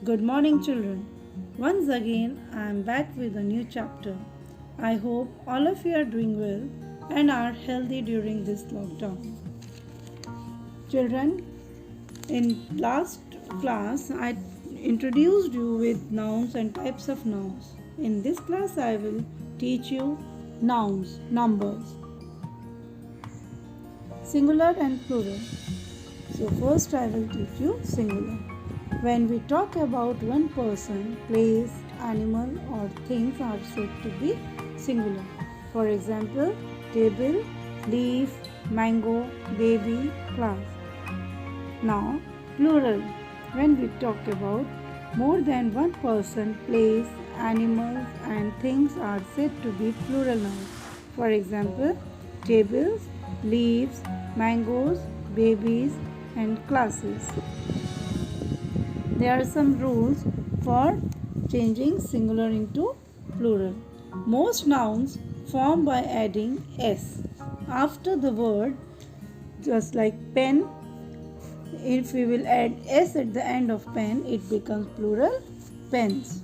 Good morning, children. Once again, I am back with a new chapter. I hope all of you are doing well and are healthy during this lockdown. Children, in last class, I introduced you with nouns and types of nouns. In this class, I will teach you nouns, numbers, singular and plural. So, first, I will teach you singular. When we talk about one person, place, animal, or things are said to be singular. For example, table, leaf, mango, baby, class. Now, plural. When we talk about more than one person, place, animals, and things are said to be plural nouns. For example, tables, leaves, mangoes, babies, and classes. There are some rules for changing singular into plural. Most nouns form by adding s after the word, just like pen. If we will add s at the end of pen, it becomes plural, pens.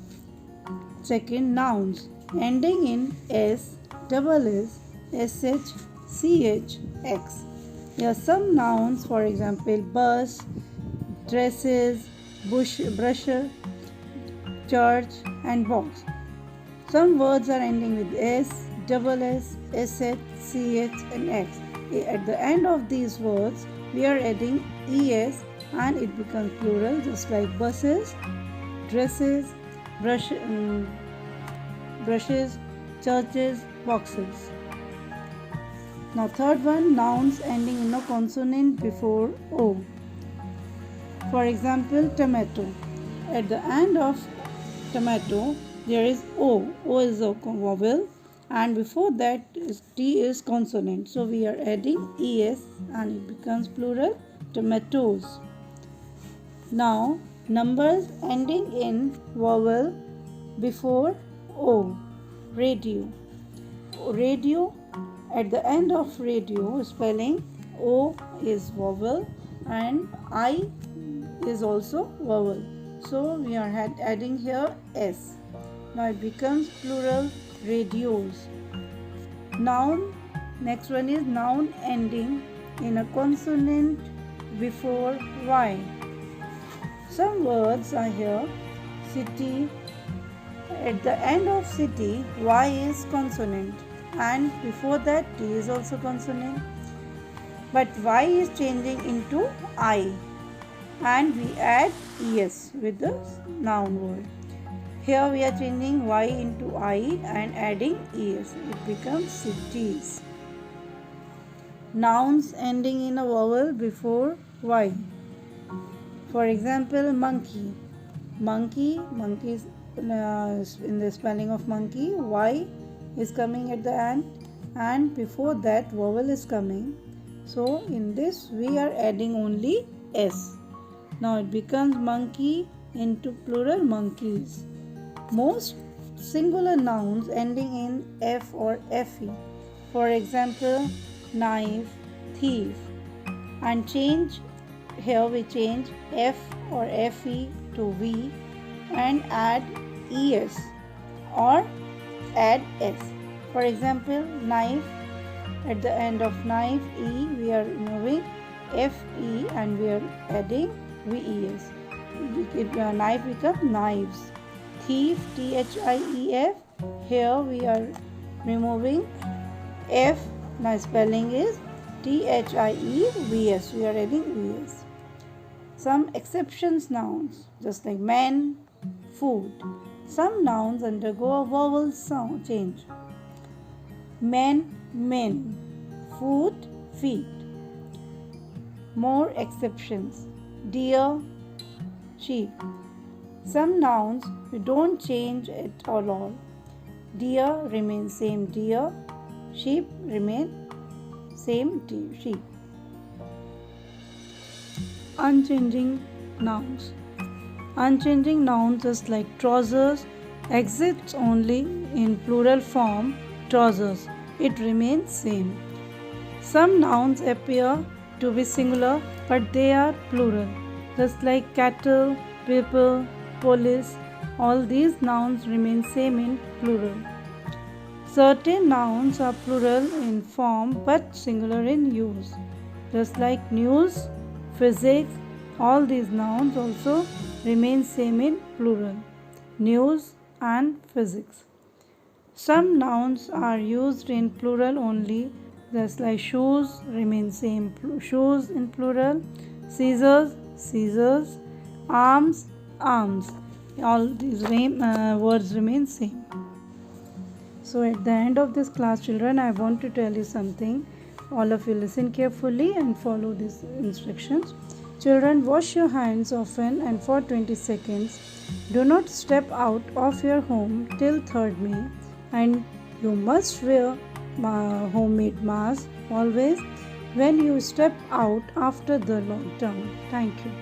Second, nouns ending in s, double s, sh, ch, x. There are some nouns, for example, bus, dresses, brusher, church, and box. Some words are ending with s, double s, sh, ch, and x. At the end of these words, we are adding es and it becomes plural, just like buses, dresses, brushes, churches, boxes. Now, third one, nouns ending in a consonant before o. For example, tomato. At the end of tomato, there is O. O is a vowel, and before that T is consonant. So we are adding ES and it becomes plural, tomatoes. Now, numbers ending in vowel before O. Radio. Radio. At the end of radio, spelling O is vowel and I is also vowel. So we are adding here s. Now it becomes plural, radios. Noun, next one is noun ending in a consonant before y. Some words are here. City. At the end of city, y is consonant and before that t is also consonant. But y is changing into I. And we add es with the noun word. Here we are changing y into I and adding es. It becomes cities. Nouns ending in a vowel before y. For example, monkey. Monkey is in the spelling of monkey, y is coming at the end and before that vowel is coming. So in this we are adding only s. Now it becomes monkey into plural, monkeys. Most singular nouns ending in f or fe. For example, knife, thief. And here we change f or fe to v and add es or add s. For example, knife. At the end of knife, e, we are removing fe and we are adding ves. Knife becomes knives. Thief, thief. Here we are removing f. Now spelling is thievs. We are adding vs. Some exceptions nouns, just like man, food. Some nouns undergo a vowel sound change. Men, men. Foot, feet. More exceptions. Deer, sheep. Some nouns we don't change at all. Deer remains same deer. Sheep remain same sheep. Unchanging nouns. Unchanging nouns is like trousers exists only in plural form trousers. It remains same. Some nouns appear to be singular but they are plural, just like cattle, people, police, all these nouns remain same in plural. Certain nouns are plural in form but singular in use. Just like news, physics, all these nouns also remain same in plural. News and physics. Some nouns are used in plural only, just like shoes remain same shoes in plural, scissors, scissors, arms, arms. All these words remain same. So at the end of this class, children, I want to tell you something. All of you listen carefully and follow these instructions. Children, wash your hands often and for 20 seconds. Do not step out of your home till 3rd May, and you must wear homemade mask always when you step out after the lockdown. Thank you.